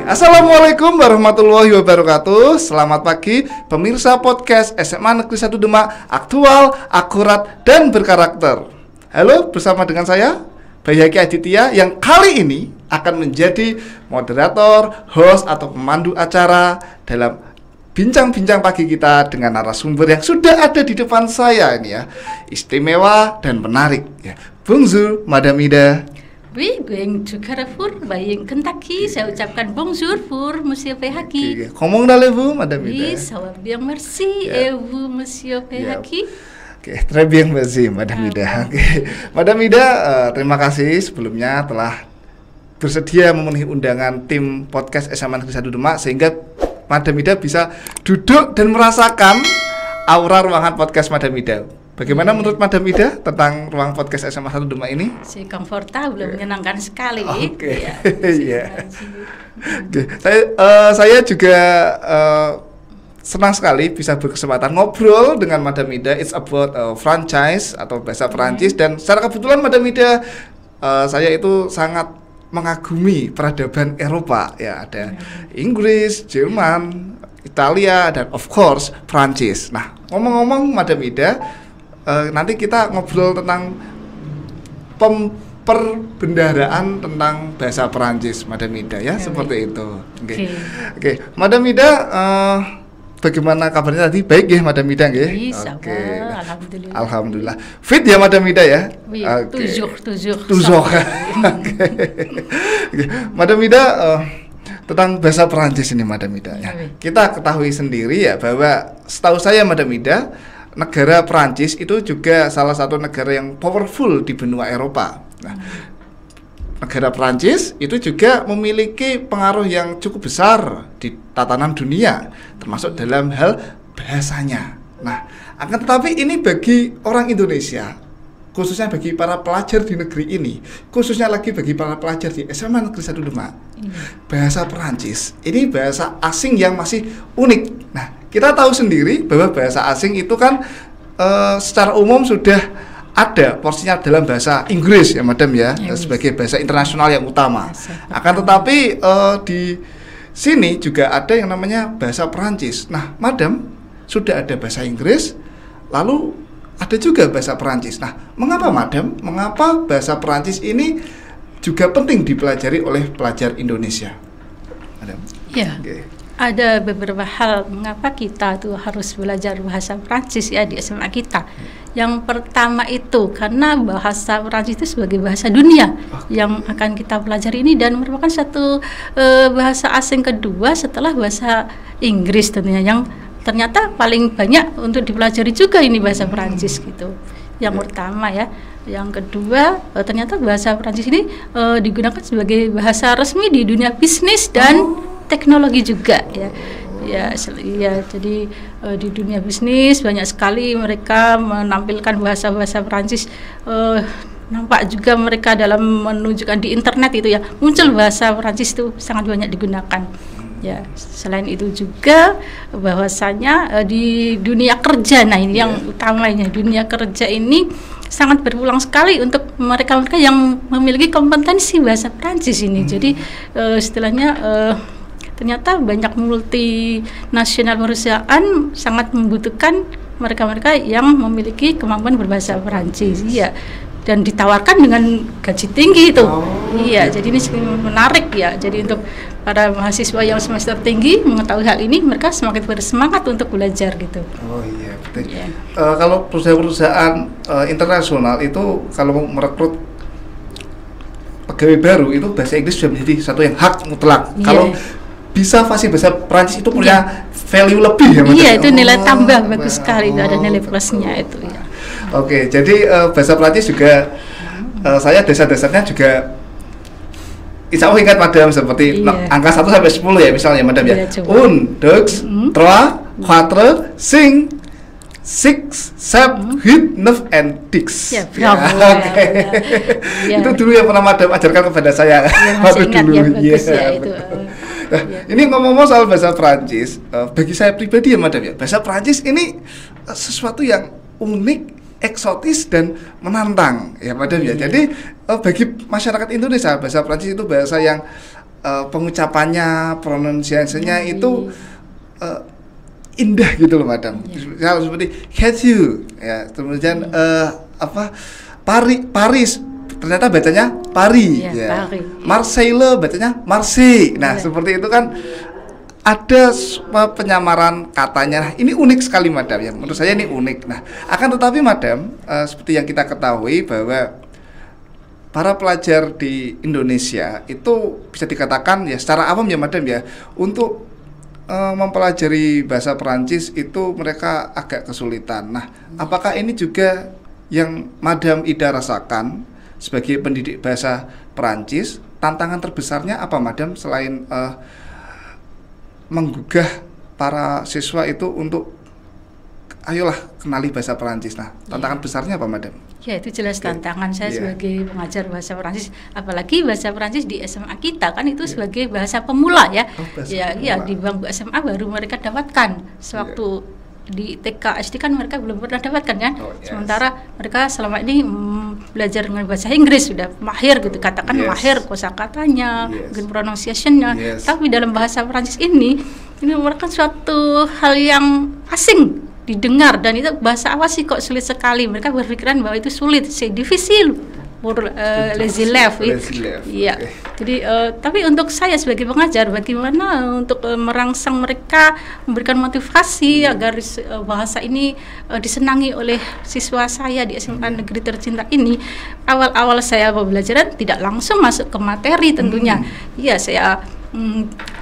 Assalamualaikum warahmatullahi wabarakatuh. Selamat pagi pemirsa podcast SMA Negeri 1 Demak, aktual, akurat, dan berkarakter. Halo, bersama dengan saya Bayaki Aditya yang kali ini akan menjadi moderator, host atau pemandu acara dalam bincang-bincang pagi kita dengan narasumber yang sudah ada di depan saya ini ya. Istimewa dan menarik ya. Bonjour, Madam Ida. Oui, going to Carrefour, buying Kentucky. Saya ucapkan bonjour pour Monsieur Bayaki. Comment allez-vous, Madame Ida? Oui, ça va bien, merci. Et vous, Monsieur Bayaki? Oke, très bien, merci, Madame Ida. Oke, Madame Ida, terima kasih sebelumnya telah bersedia memenuhi undangan tim podcast SMA Negeri 1 Demak sehingga Madame Ida bisa duduk dan merasakan aura ruangan podcast Madame Ida. Bagaimana menurut Madam Ida tentang ruang podcast SMA 1 Demak ini? Komfortabel, menyenangkan sekali. Oke, iya. Oke, saya juga senang sekali bisa berkesempatan ngobrol dengan Madam Ida. It's about franchise atau bahasa Perancis dan secara kebetulan Madam Ida, saya itu sangat mengagumi peradaban Eropa. Ya, ada Inggris, Jerman, Italia, dan of course Perancis. Nah, ngomong-ngomong Madam Ida, nanti kita ngobrol tentang perbendaharaan tentang bahasa Perancis, Madam Ida ya, seperti itu. Oke. Madam Ida, bagaimana kabarnya tadi? Baik ya, Madam Ida nggih? Oke. Alhamdulillah. Alhamdulillah. Fit ya, Madam Ida ya? Oui, toujours. Oke. Madam Ida, tentang bahasa Perancis ini, Madam Ida ya. Kita ketahui sendiri ya bahwa setahu saya, Madam Ida, negara Perancis itu juga salah satu negara yang powerful di benua Eropa. Nah, negara Perancis itu juga memiliki pengaruh yang cukup besar di tatanan dunia, termasuk dalam hal bahasanya. Nah, akan tetapi ini bagi orang Indonesia, khususnya bagi para pelajar di negeri ini, khususnya lagi bagi para pelajar di SMA Negeri 1 Demak, bahasa Perancis ini bahasa asing yang masih unik. Nah, kita tahu sendiri bahwa bahasa asing itu kan secara umum sudah ada porsinya dalam bahasa Inggris ya, Madam ya, sebagai bahasa internasional yang utama. Akan tetapi di sini juga ada yang namanya bahasa Perancis. Nah, Madam, sudah ada bahasa Inggris, lalu ada juga bahasa Perancis. Nah, mengapa Madam? Mengapa bahasa Perancis ini juga penting dipelajari oleh pelajar Indonesia, Madam? Ya. Ada beberapa hal mengapa kita tuh harus belajar bahasa Perancis ya di SMA kita. Yang pertama itu karena bahasa Perancis itu sebagai bahasa dunia yang akan kita pelajari ini dan merupakan satu bahasa asing kedua setelah bahasa Inggris tentunya yang ternyata paling banyak untuk dipelajari juga ini bahasa Perancis gitu. Yang pertama ya. Yang kedua, ternyata bahasa Perancis ini digunakan sebagai bahasa resmi di dunia bisnis dan teknologi juga ya. Jadi di dunia bisnis banyak sekali mereka menampilkan bahasa-bahasa Perancis. Nampak juga mereka dalam menunjukkan di internet itu ya, muncul bahasa Perancis itu sangat banyak digunakan. Ya, selain itu juga bahwasanya di dunia kerja, nah ini yang utamanya, dunia kerja ini sangat berulang sekali untuk mereka-mereka yang memiliki kompetensi bahasa Perancis ini. Jadi istilahnya ternyata banyak multinasional perusahaan sangat membutuhkan mereka-mereka yang memiliki kemampuan berbahasa Perancis. Iya. Dan ditawarkan dengan gaji tinggi itu. Jadi ini menarik ya. Jadi untuk para mahasiswa yang semester tinggi mengetahui hal ini, mereka semakin bersemangat untuk belajar gitu. Oh iya, betul. Kalau perusahaan-perusahaan internasional itu kalau merekrut pegawai baru itu bahasa Inggris sudah menjadi satu yang hak mutlak. Kalau bisa fasih bahasa Perancis itu punya value lebih ya, Mbak? Iya, itu nilai tambah bagus sekali, itu ada nilai plusnya itu ya. Oke, jadi bahasa Perancis juga saya dasar-dasarnya juga insya Allah ingat, Madam, seperti angka 1 sampai 10 ya misalnya, Madam ya. Un, deux, trois, quatre, cinq, six, seven, eight, nine, and dix. Itu dulu yang pernah Madam ajarkan kepada saya waktu dulu. Nah, ini ngomong-ngomong soal bahasa Perancis, bagi saya pribadi ya, Madam ya, bahasa Perancis ini sesuatu yang unik, eksotis dan menantang ya, Madam ya. Jadi bagi masyarakat Indonesia, bahasa Perancis itu bahasa yang pengucapannya, pronunciation-nya itu indah gitu loh madam. Kalau seperti catch you ya, kemudian Paris ternyata bacanya Paris ya. Paris. Marseille bacanya Marseille. Nah, seperti itu kan ada penyamaran katanya. Nah, ini unik sekali madam ya. Menurut saya ini unik. Nah, akan tetapi madam, seperti yang kita ketahui bahwa para pelajar di Indonesia itu bisa dikatakan ya secara awam ya madam ya, untuk mempelajari bahasa Perancis itu mereka agak kesulitan. Nah, apakah ini juga yang Madam Ida rasakan sebagai pendidik bahasa Perancis? Tantangan terbesarnya apa Madam selain menggugah para siswa itu untuk ayolah kenali bahasa Perancis? Nah, tantangan besarnya apa Madam? Ya, itu jelas tantangan saya sebagai pengajar bahasa Perancis, apalagi bahasa Perancis di SMA kita kan itu sebagai bahasa pemula ya. Di bangku SMA baru mereka dapatkan. Sewaktu di TK SD kan mereka belum pernah dapatkan kan. Sementara mereka selama ini belajar dengan bahasa Inggris sudah mahir gitu, katakan mahir kosakatanya, mungkin pronunciation-nya. Tapi dalam bahasa Perancis ini merupakan suatu hal yang asing didengar, dan itu bahasa apa sih kok sulit sekali. Mereka berpikiran bahwa itu sulit, c'est difficile pour les élèves. Iya. Jadi tapi untuk saya sebagai pengajar, bagaimana untuk merangsang mereka, memberikan motivasi agar bahasa ini disenangi oleh siswa saya di SMA Negeri Tercinta ini. Awal-awal saya pembelajaran tidak langsung masuk ke materi tentunya. Iya, saya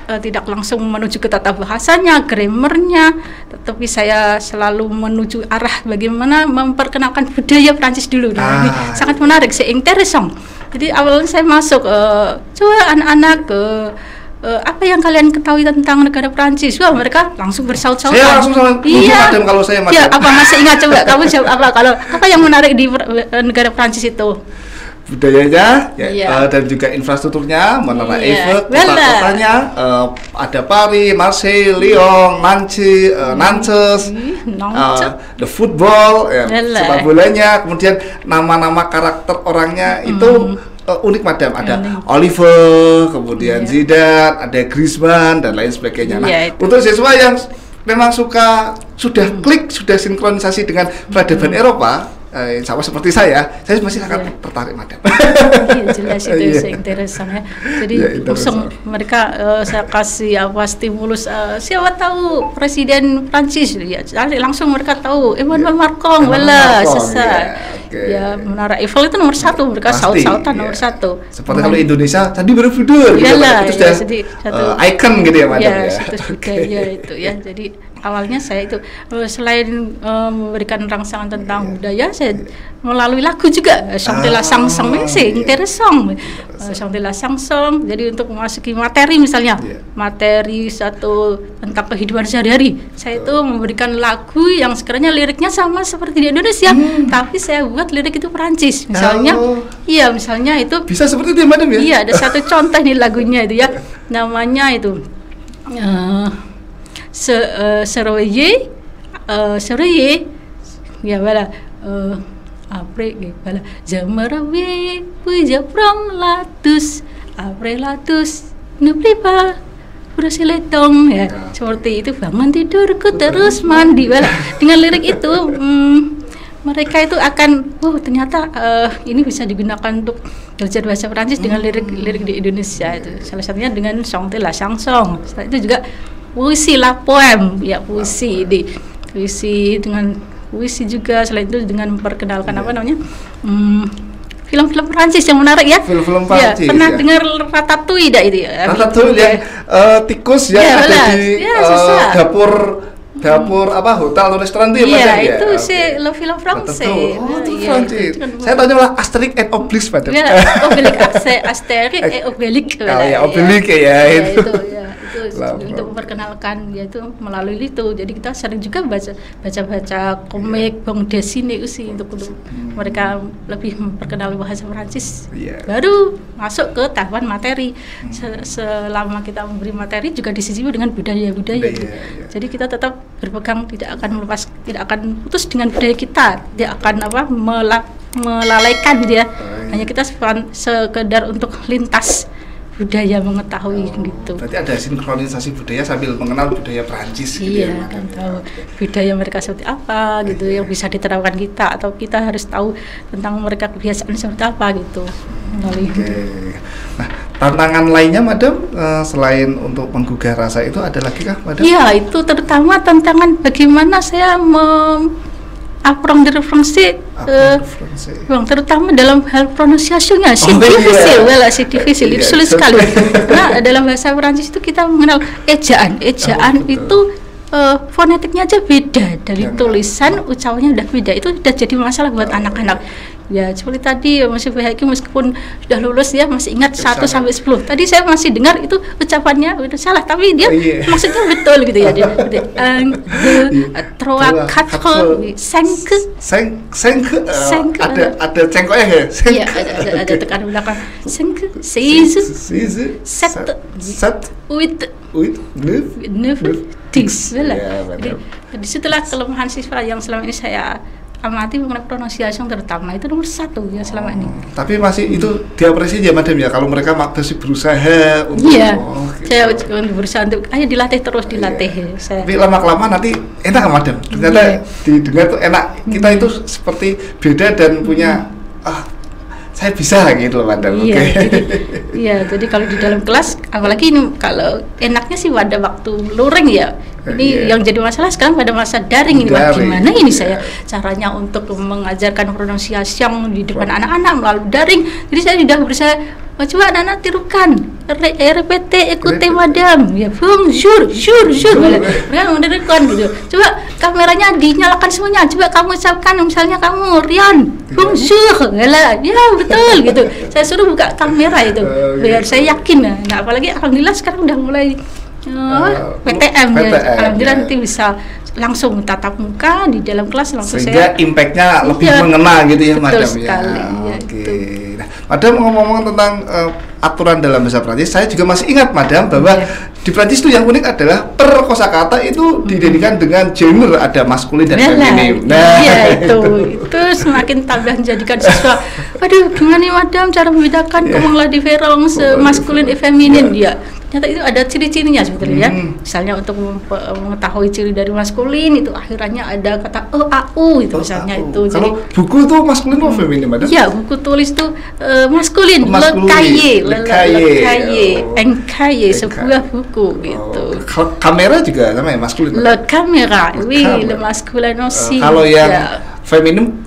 tidak langsung menuju ke tata bahasanya, grammarnya, tetapi saya selalu menuju arah bagaimana memperkenalkan budaya Prancis dulu. Nah, ini sangat menarik, c'est intéressant. Jadi awalnya saya masuk, coba anak-anak apa yang kalian ketahui tentang negara Prancis? Wah, mereka langsung bersaut-sautan. Saya langsung madam, kalau saya madam. Ya, apa masih ingat, coba kamu jawab apa yang menarik di negara Prancis itu? Budayanya dan juga infrastrukturnya, Menara Eiffel, kota-kotanya, ada Paris, Marseille, Lyon, Nantes, the football, sepak bolanya, kemudian nama-nama karakter orangnya itu unik madam, ada Oliver, kemudian Zidane, ada Griezmann dan lain sebagainya. Nah, untuk siswa yang memang sudah klik, sudah sinkronisasi dengan peradaban Eropa, sama seperti saya masih sangat tertarik madam. Iya, jelas itu interesting ya. Jadi langsung mereka saya kasih stimulus, siapa tahu Presiden Prancis ya, langsung mereka tahu Emmanuel Macron, selesai. Ya, Menara Eiffel itu nomor 1, mereka saut-sautan nomor 1. Seperti kalau Indonesia Candi Borobudur, itu sudah icon gitu ya madam ya. Budaya itu ya. Jadi awalnya saya itu selain memberikan rangsangan tentang budaya, saya melalui lagu juga, Chant de la chanson, c'est intéressant. Chant de la chanson. Jadi untuk memasuki materi misalnya, materi satu tentang kehidupan sehari-hari, saya itu memberikan lagu yang sekiranya liriknya sama seperti di Indonesia, tapi saya buat lirik itu Perancis. Misalnya, misalnya itu bisa seperti itu madam ya? Iya, ada satu contoh nih lagunya itu ya, namanya itu Seroyer, ya voilà. Après, voilà. Je me réveille, puis je prends la douche. Après la douche, n'oublie pas brosser les dents. Ya, seperti itu. Bangun tidurku terus mandi. Voilà. Dengan lirik itu, mereka itu akan, ternyata ini bisa digunakan untuk belajar bahasa Perancis dengan lirik di Indonesia itu. Salah satunya dengan Chant de la chanson. Setelah itu juga puisi la poème, ya puisi dengan puisi juga. Selain itu dengan memperkenalkan film-film Perancis yang menarik ya. Film-film Perancis. Pernah dengar Ratatouille tidak itu ya? Ratatouille yang tikus yang ada di dapur hotel atau restoran itu ya? Iya, itu le film Francais. Itu Prancis. Saya tahu malah Asterix et Obelix madam. Asterix et Obelix. Obelix ya itu. Untuk memperkenalkan yaitu melalui itu. Jadi kita sering juga baca komik Bang Desine sih untuk mereka lebih memperkenalkan bahasa Perancis. Baru masuk ke tahapan materi. Selama kita memberi materi juga disisipi dengan budaya-budaya. Jadi kita tetap berpegang, tidak akan putus dengan budaya kita, tidak akan melalaikan gitu ya. Hanya kita sekedar untuk lintas budaya, mengetahui gitu. Berarti ada sinkronisasi budaya sambil mengenal budaya Perancis gitu Iya, ya. kan tahu budaya mereka seperti apa gitu yang bisa diterapkan kita, atau kita harus tahu tentang mereka kebiasaan seperti apa gitu. Oke. Nah, tantangan lainnya Madam selain untuk menggugah rasa itu ada lagi kah Madam? Iya, itu terutama tantangan bagaimana saya apprendre le français, terutama dalam hal pronunciasinya, c'est difficile, voilà, c'est difficile, itu sulit sekali. Karena dalam bahasa Perancis itu kita mengenal ejaan itu fonetiknya aja beda, dari tulisan ucapannya udah beda, itu udah jadi masalah buat anak-anak. Ya seperti tadi masih bahagia meskipun sudah lulus ya masih ingat 1 sampai 10. Tadi saya masih dengar itu ucapannya udah salah, tapi dia maksudnya betul gitu ya. Dia trois, quatre, cinq. Ada cengkoknya ya? Iya, ada tekanan belakang. 5, 6, 7, 8, 9, 10. Jadi disitulah kelemahan siswa yang selama ini saya amati mengenai pronunciation, terutama itu nomor 1 ya selama ini. Tapi masih itu diapresiasi ya Madam ya, kalau mereka masih berusaha untuk saya berusaha untuk ayo dilatih terus dilatih. Tapi lama-kelamaan nanti enak Madam, ternyata didengar tuh enak, kita itu seperti beda dan punya saya bisa gitu loh Madam. Jadi kalau di dalam kelas, apalagi ini kalau enaknya sih pada waktu luring ya. Ini yang jadi masalah sekarang pada masa daring ini. Gimana ini saya caranya untuk mengajarkan pronunciasi yang di depan anak-anak melalui daring. Jadi saya sudah berusaha, coba anak-anak tirukan, répétez, écoutez madame, ya bonjour, mereka menirukan gitu. Coba kameranya dinyalakan semuanya, coba kamu ucapkan misalnya kamu Rian, bonjour, ya betul gitu. Saya suruh buka kamera itu, biar saya yakin. Nah apalagi alhamdulillah sekarang udah mulai PTM ya, alhamdulillah nanti bisa langsung tatap muka di dalam kelas langsung sehingga impact-nya lebih mengena gitu ya Madam sekali, ya. Oke. Nah, Madam ngomong-ngomong tentang aturan dalam bahasa Prancis, saya juga masih ingat Madam bahwa di Prancis itu yang unik adalah per kosakata itu didirikan dengan gender, ada maskulin dan feminim. Itu semakin tambah menjadikan siswa, aduh gimana nih Madam cara membedakan comment la différence maskulin et feminin ya. Ternyata itu ada ciri-cirinya sebetulnya ya. Misalnya untuk mengetahui ciri dari maskulin itu akhirannya ada kata au itu misalnya itu. Kalau buku itu maskulin atau feminim Madam? Iya, buku tulis itu maskulin, le cahier, sebuah buku gitu. Kamera juga namanya maskulin. Le caméra, le masculin aussi. Kalau yang feminim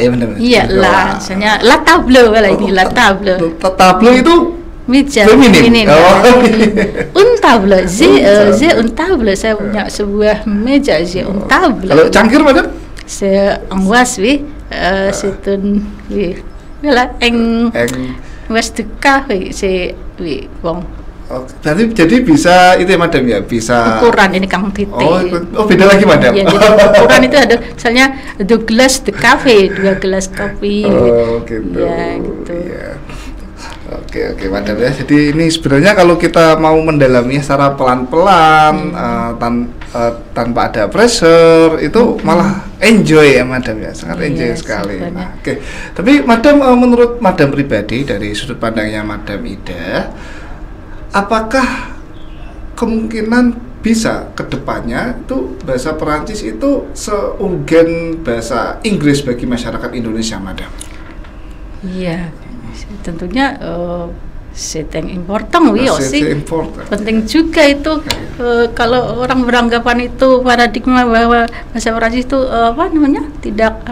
ya benar. Iya, misalnya la table ini la table. Table itu meja feminim. Un table, j'ai un table, saya punya sebuah meja, j'ai un table. Kalau cangkir Madam? C'est un was, c'est un was de café, c'est bon. Berarti jadi bisa itu ya Madam ya, bisa ukuran ini Kang Titi. Beda lagi Madam. Iya, jadi ukuran itu ada misalnya 2 gelas de café, 2 gelas kopi. Gitu. Ya, gitu. Iya. Oke Madam ya. Jadi ini sebenarnya kalau kita mau mendalaminya secara pelan-pelan tanpa ada pressure itu malah enjoy ya Madam ya, sangat enjoy sekali. Nah, tapi Madam menurut Madam pribadi dari sudut pandangnya Madam Ida, apakah kemungkinan bisa kedepannya itu bahasa Perancis itu seurgen bahasa Inggris bagi masyarakat Indonesia Madam? Iya. Tentunya c'est important, penting juga itu. Kalau orang beranggapan itu paradigma bahwa bahasa Perancis itu tidak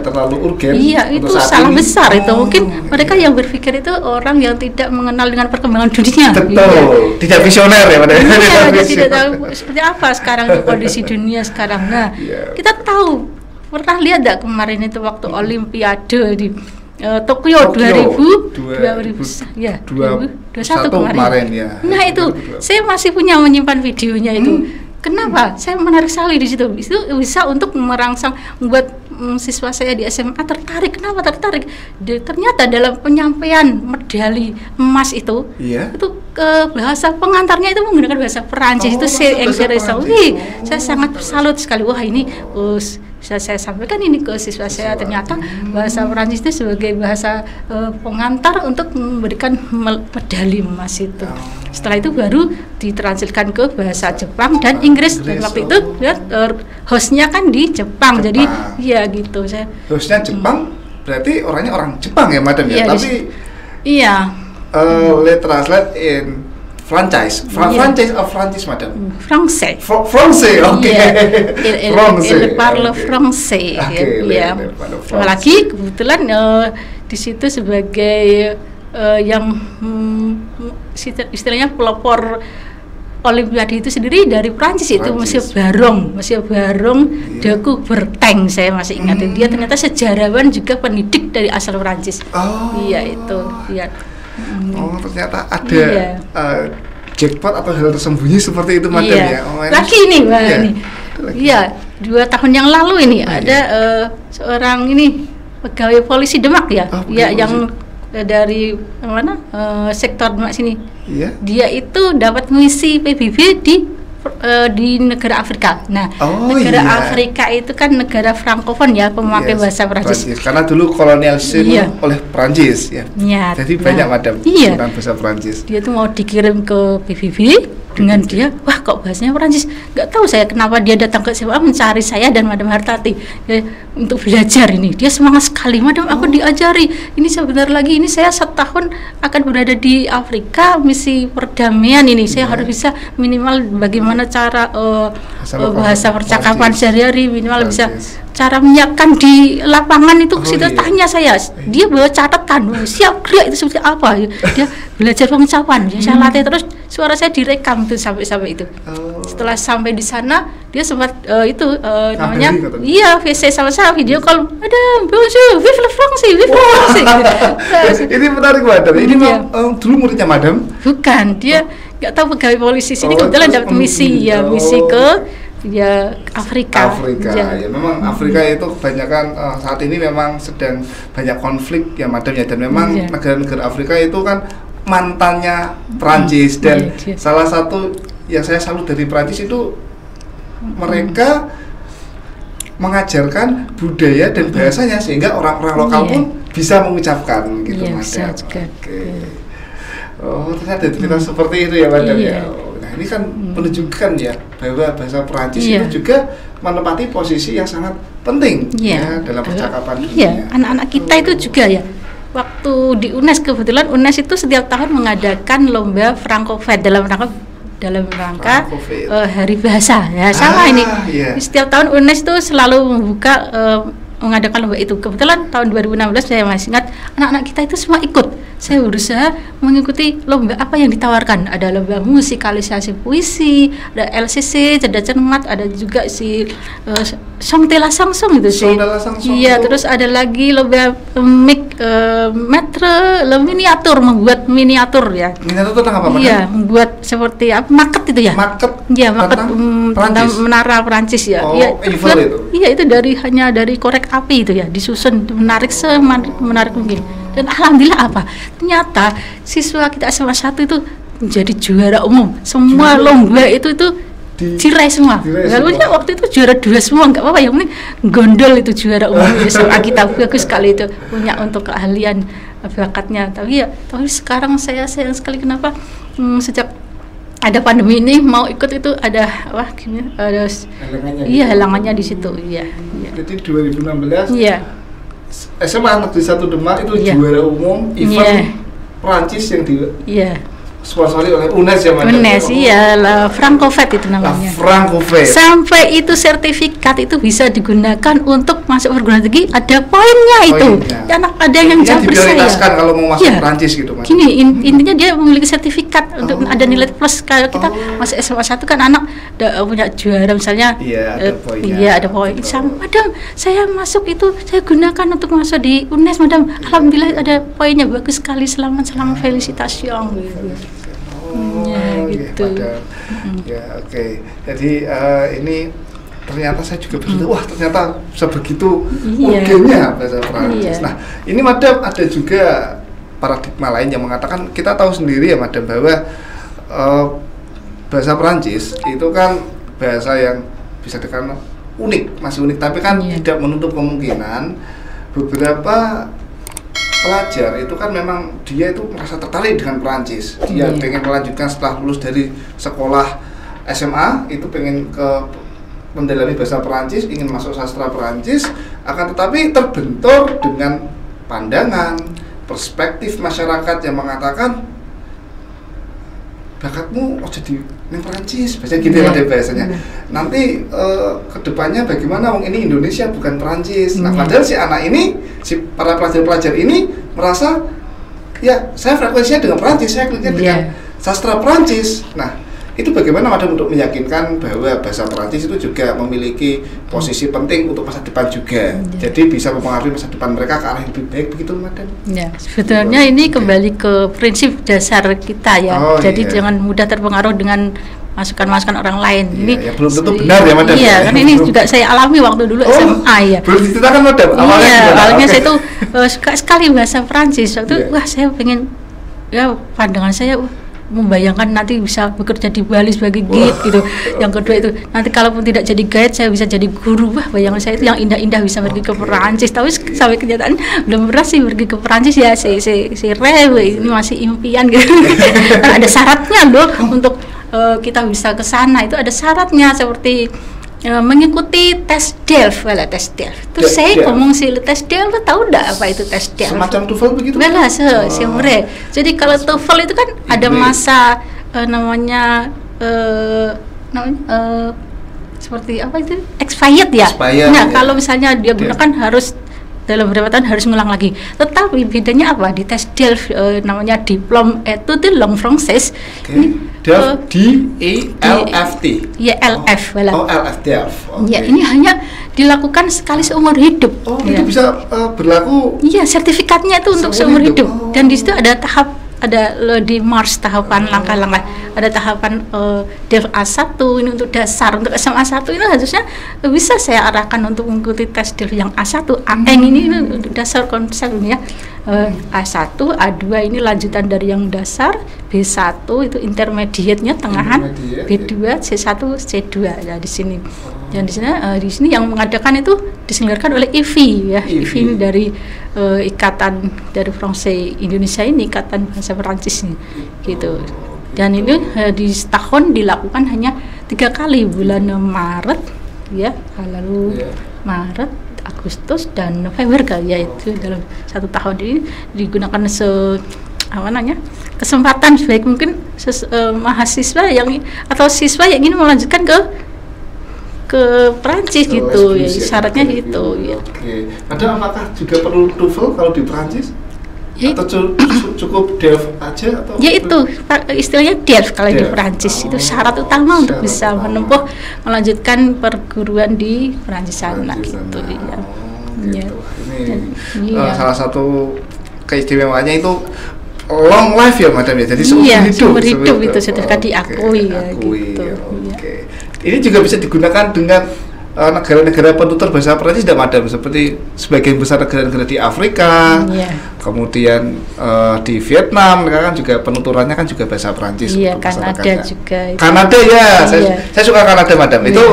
terlalu urgen. Iya, itu salah besar itu. Mungkin mereka yang berpikir itu orang yang tidak mengenal dengan perkembangan dunia. Betul, tidak visioner ya Madam. Iya, tidak tahu seperti apa sekarang kondisi dunia sekarang. Nah, kita tahu, pernah lihat enggak kemarin itu waktu Olimpiade di Tokyo 2021 kemarin ya. Nah itu saya masih menyimpan videonya itu. Kenapa? Saya menarik sekali di situ. Itu bisa untuk merangsang membuat siswa saya di SMA tertarik. Kenapa tertarik? Ternyata dalam penyampaian medali emas itu, itu bahasa pengantarnya itu menggunakan bahasa Perancis. Itu saya sangat salut sekali. Wah ini bisa saya sampaikan ini ke siswa saya, ternyata bahasa Perancis itu sebagai bahasa pengantar untuk memberikan medali emas itu. Setelah itu baru ditranslitkan ke bahasa Jepang dan Inggris. Dan waktu itu ya, hostnya kan di Jepang. Jadi ya gitu saya. Hostnya Jepang, berarti orangnya orang Jepang ya Madam ya. Tapi iya. Let's translate in franchise, franchise of Francis, Madam. Français. Français, oke. Il parle français. Ya. Apalagi kebetulan di situ sebagai yang istilahnya pelopor Olimpiade itu sendiri dari Prancis itu Monsieur Baron de Coubertin, saya masih ingat. Dia ternyata sejarawan juga pendidik dari asal Prancis. Iya itu. Iya. Oh, ternyata ada jackpot atau hal tersembunyi seperti itu, Madam ya. Lagi ini, Mbak ini. Iya, 2 tahun yang lalu ini ada seorang ini pegawai polisi Demak ya. Yang dari mana? Sektor Demak sini. Dia itu dapat misi PBB di negara Afrika. Nah, negara Afrika itu kan negara Frankofon ya, pemakai bahasa Prancis. Karena dulu kolonialisme oleh Prancis ya. Jadi banyak Madam penggunaan bahasa Prancis. Dia tuh mau dikirim ke PBB dengan dia, wah kok bahasanya Prancis. Nggak tahu saya kenapa dia datang ke SMA mencari saya dan Madam Hartati untuk belajar ini. Dia semangat sekali, Madam aku diajari. Ini sebentar lagi ini saya setahun akan berada di Afrika misi perdamaian ini. Saya harus bisa minimal bagaimana cara bahasa percakapan sehari-hari, minimal bisa cara menyiapkan di lapangan itu. Tanya saya, dia bawa catatan, siap gerak itu seperti apa. Dia belajar pengucapan, saya latih terus, suara saya direkam tuh sampai itu. Setelah sampai di sana dia sempat namanya VC sama saya, video call, ada bonjour, vive la France, vive la France. Ini menarik Madam. Ini dulu muridnya Madam? Bukan, dia nggak tahu pegawai polisi sini kebetulan dapat misi misi ke Afrika. Ya, memang Afrika itu kebanyakan saat ini memang sedang banyak konflik ya Madam ya, dan memang negara-negara Afrika itu kan mantannya Prancis dan salah satu yang saya salut dari Prancis itu mereka mengajarkan budaya dan bahasanya sehingga orang-orang lokal pun bisa mengucapkan gitu Madam. Oh, ternyata cerita seperti itu ya Madam ya. Nah, ini kan menunjukkan ya bahwa bahasa Prancis itu juga menempati posisi yang sangat penting ya dalam percakapan dunia. Anak-anak kita itu juga ya. Waktu di UNES, kebetulan UNES itu setiap tahun mengadakan lomba Francophone dalam rangka Hari Bahasa ya, sama ini. Setiap tahun UNES itu selalu membuka mengadakan lomba itu. Kebetulan tahun 2016 saya masih ingat, anak-anak kita itu semua ikut. Saya berusaha mengikuti lomba apa yang ditawarkan. Ada lomba musikalisasi puisi, ada LCC, cerdas cermat, ada juga si Song Tela Sangsong itu sih. Iya, terus ada lagi lomba metre, miniatur, membuat miniatur ya. Miniatur tentang apa? Iya, membuat seperti apa? Maket itu ya. Iya, maket tentang menara Prancis ya. Iya, itu hanya dari korek api itu ya, disusun menarik menarik mungkin. Dan alhamdulillah ternyata siswa kita SMA 1 itu menjadi juara umum. Semua lomba itu diraih semua. Lalu waktu itu juara 2 semua, nggak apa-apa, yang penting gondol itu juara umum. SMA kita bagus sekali itu, punya untuk keahlian bakatnya. Tapi sekarang saya sayang sekali kenapa sejak ada pandemi ini mau ikut itu ada halangannya di situ. Jadi 2016 SMA Negeri 1 Demak itu juara umum event Prancis yang sponsori oleh UNES ya Madam. UNES Francophone itu namanya. Francophone. Sampai itu sertifikat itu bisa digunakan untuk masuk perguruan tinggi, ada poinnya itu. Ada yang jawab saya. Kalau mau masuk Prancis gitu Mas. Gini, intinya dia memiliki sertifikat untuk ada nilai plus. Kalau kita masuk SMA 1 kan anak punya juara misalnya. Ada poin. Madam, saya masuk itu saya gunakan untuk masuk di UNES Madam. Alhamdulillah ada poinnya, bagus sekali, selamat felisitasi gitu. Jadi ini ternyata saya juga berpikir wah ternyata sebegitu urgennya bahasa Prancis. Nah, ini Madam ada juga paradigma lain yang mengatakan, kita tahu sendiri ya Madam bahwa bahasa Prancis itu kan bahasa yang bisa dikatakan masih unik. Tapi kan tidak menutup kemungkinan beberapa pelajar itu kan memang dia itu merasa tertarik dengan Perancis. Dia pengen melanjutkan setelah lulus dari sekolah SMA itu pengen ke mendalami bahasa Perancis, ingin masuk sastra Perancis, akan tetapi terbentur dengan pandangan, perspektif masyarakat yang mengatakan bakatmu jadi di Perancis, biasanya gitu ya bahasanya. Nanti kedepannya bagaimana? Wong ini Indonesia bukan Perancis. Nah, padahal si anak ini, si para pelajar-pelajar ini merasa ya saya frekuensinya dengan Perancis, saya kliknya dengan sastra Perancis. Nah, itu bagaimana Madam untuk meyakinkan bahwa bahasa Perancis itu juga memiliki posisi penting untuk masa depan juga. Jadi bisa mempengaruhi masa depan mereka ke arah yang lebih baik, begitu Madam? Ya, sebetulnya ini kembali ke prinsip dasar kita ya. Jadi jangan mudah terpengaruh dengan masukan-masukan orang lain. Ini ya, belum tentu benar ya Madam. Iya, kan ini juga saya alami waktu dulu SMA ya. Belum diceritakan Madam. Awalnya saya tuh suka sekali bahasa Perancis. Waktu wah saya pengen, ya pandangan saya membayangkan nanti bisa bekerja di Bali sebagai guide gitu. Yang kedua itu nanti kalaupun tidak jadi guide saya bisa jadi guru. Wah, bayangan saya itu yang indah-indah bisa pergi ke Perancis. Tapi sampai kenyataan belum pernah sih pergi ke Perancis ya. Si rewe ini masih impian gitu. Kan ada syaratnya loh untuk kita bisa ke sana. Itu ada syaratnya seperti mengikuti tes DELF, tes DELF. Terus saya ngomong si tes DELF, tahu enggak apa itu tes DELF? Semacam TOEFL begitu? Belah, semure. Jadi kalau TOEFL itu kan ada masa namanya seperti apa itu? Expired ya. Nah, kalau misalnya dia gunakan harus dalam beberapa tahun harus ngulang lagi. Tetapi bedanya apa? Di tes DELF namanya diplôme études langues françaises. DELF D-E-L-F-T. Ya, LF. Oh, LF DELF. Ya, ini hanya dilakukan sekali seumur hidup. Oh, itu bisa berlaku? Iya, sertifikatnya itu untuk seumur hidup. Dan di situ ada di Mars tahapan langkah-langkah. Ada tahapan DELF A1 ini untuk dasar, untuk SMA 1 ini harusnya bisa saya arahkan untuk mengikuti tes DELF yang A1, AN ini untuk dasar konsep ini ya. A1, A2 ini lanjutan dari yang dasar, B1 itu intermediate-nya tengahan, B2, C1, C2 ya di sini. Dan di sini yang mengadakan itu diselenggarakan oleh IFI ya. IFI ini dari ikatan dari Francais Indonesia ini, ikatan bahasa Perancis nih, gitu. Dan ini di setahun dilakukan hanya 3 kali, bulan Maret ya, lalu Maret, Agustus dan November kali ya, itu dalam 1 tahun ini digunakan kesempatan sebaik mungkin mahasiswa yang atau siswa yang ingin melanjutkan ke Perancis gitu ya, syaratnya gitu ya. Ada apakah juga perlu TOEFL kalau di Perancis? Atau cukup DELF aja atau? Ya itu istilahnya DELF kalau di Perancis itu syarat utama untuk bisa menempuh melanjutkan perguruan di Perancis sana gitu ya. Ini salah satu keistimewaannya itu long life ya Madam ya. Jadi seumur hidup itu sudah diakui ya gitu. Ini juga bisa digunakan dengan negara-negara penutur bahasa Perancis tidak Madam, seperti sebagian besar negara-negara di Afrika, kemudian di Vietnam mereka kan juga penuturannya kan juga bahasa Perancis. Iya, Kanada juga. Kanada ya, saya suka Kanada Madam. Itu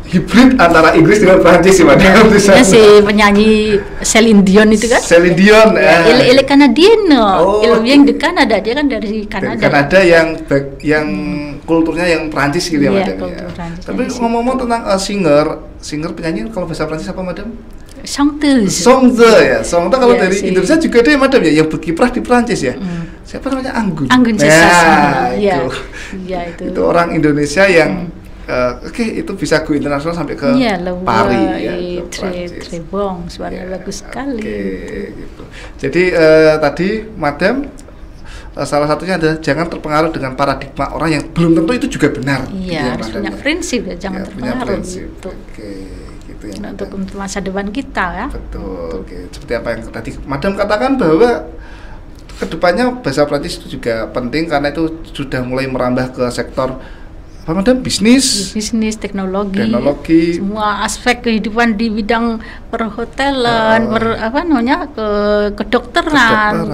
hibrid antara Inggris dengan Perancis sih Madam. Ya, si penyanyi Celine Dion itu kan? Celine Dion. Il Canadieno. Il vient de Canada, dia kan dari Kanada. Kanada yang kulturnya yang Perancis gitu ya Madam ya. Tapi ngomong-ngomong tentang singer penyanyi kalau bahasa Perancis apa Madam? Chanteuse ya. Chanteuse kalau dari Indonesia juga ada ya Madam ya yang berkiprah di Perancis ya. Siapa namanya? Anggun Cesar. Itu orang Indonesia yang itu bisa go internasional sampai ke Paris ya. Trebong, suaranya bagus sekali. Gitu. Jadi tadi Madam salah satunya adalah jangan terpengaruh dengan paradigma orang yang belum tentu itu juga benar. Iya, harus punya prinsip ya, jangan terpengaruh gitu. Gitu ya. Untuk masa depan kita ya. Betul. Seperti apa yang tadi Madam katakan bahwa kedepannya bahasa Perancis itu juga penting karena itu sudah mulai merambah ke sektor apa madam? Bisnis, teknologi, semua aspek kehidupan di bidang perhotelan, kedokteran,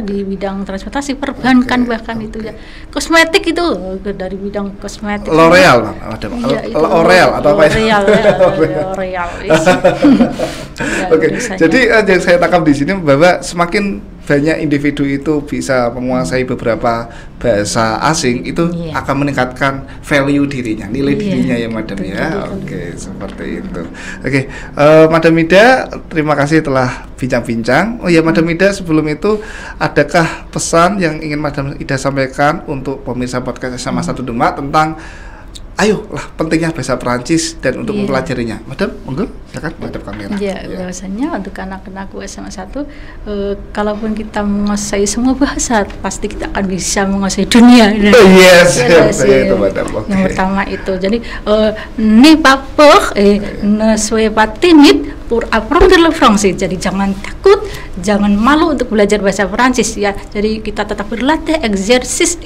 di bidang transportasi, perbankan, bahkan itu ya, kosmetik itu dari bidang kosmetik. L'Oreal, madam. L'Oreal atau apa itu? L'Oreal. Oke. Jadi yang saya tangkap di sini bahwa semakin banyak individu itu bisa menguasai beberapa bahasa asing, itu akan meningkatkan value dirinya, nilai dirinya ya madam ya. Oke, seperti itu. Oke, Madam Ida, terima kasih telah bincang-bincang. Oh ya Madam Ida, sebelum itu adakah pesan yang ingin Madam Ida sampaikan untuk pemirsa podcast SMA 1 Demak tentang ayolah pentingnya bahasa Perancis dan untuk mempelajarinya. Madam, monggo silakan madam kamera. Bahwasanya untuk anak-anak SMA 1, kalaupun kita menguasai semua bahasa, pasti kita akan bisa menguasai dunia. Itu madam. Yang pertama itu. Jadi ne pas peur ne soyez pas timide pour apprendre le français. Jadi jangan takut, jangan malu untuk belajar bahasa Perancis ya. Jadi kita tetap berlatih, eksersis,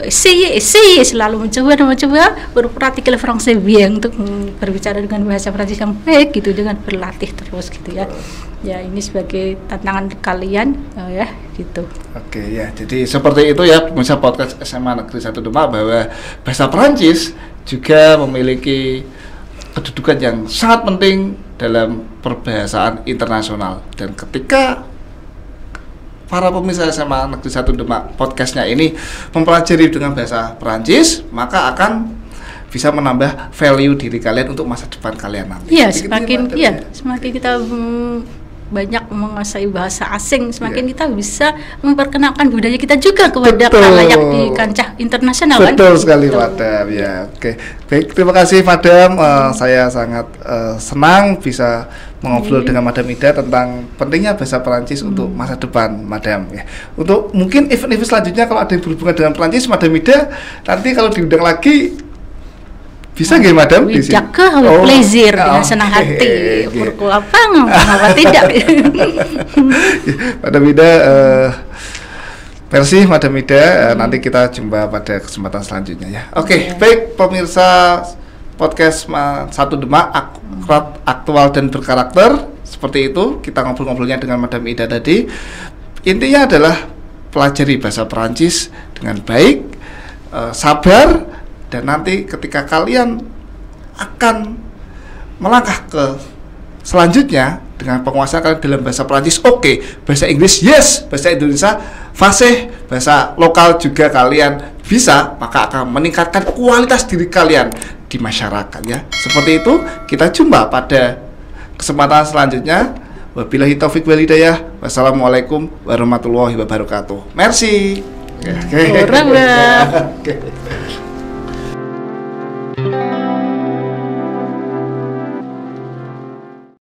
essayez selalu mencoba berpraktik le français bien, untuk berbicara dengan bahasa Perancis yang baik gitu, dengan berlatih terus gitu ya. Ya ini sebagai tantangan kalian ya gitu. Oke ya, jadi seperti itu ya pemirsa podcast SMA Negeri 1 Demak, bahwa bahasa Perancis juga memiliki kedudukan yang sangat penting dalam perbahasaan internasional. Dan ketika para pemirsa SMA Negeri 1 Demak podcastnya ini mempelajari dengan bahasa Perancis, maka akan bisa menambah value diri kalian untuk masa depan kalian nanti. Iya, semakin kita banyak menguasai bahasa asing, semakin kita bisa memperkenalkan budaya kita juga kepada khalayak di kancah internasional. Betul sekali madam ya. Oke, baik, terima kasih madam. Saya sangat senang bisa mengobrol dengan Madam Ida tentang pentingnya bahasa Perancis untuk masa depan madam ya. Untuk mungkin event-event selanjutnya kalau ada yang berhubungan dengan Perancis, Madam Ida nanti kalau diundang lagi bisa nggak madam? Plaisir dengan senang hati. Mengapa tidak? Madam Ida, versi Madam Ida, nanti kita jumpa pada kesempatan selanjutnya ya. Oke, baik pemirsa podcast 1 Demak, aktual dan berkarakter. Seperti itu kita ngobrol-ngobrolnya dengan Madam Ida tadi. Intinya adalah pelajari bahasa Perancis dengan baik, sabar, dan nanti ketika kalian akan melangkah ke selanjutnya dengan penguasaan kalian dalam bahasa Perancis, bahasa Inggris yes, bahasa Indonesia fasih, bahasa lokal juga kalian bisa, maka akan meningkatkan kualitas diri kalian di masyarakat ya. Seperti itu, kita jumpa pada kesempatan selanjutnya. Wabillahi taufik wal hidayah. Wassalamualaikum warahmatullahi wabarakatuh. Merci. Oke.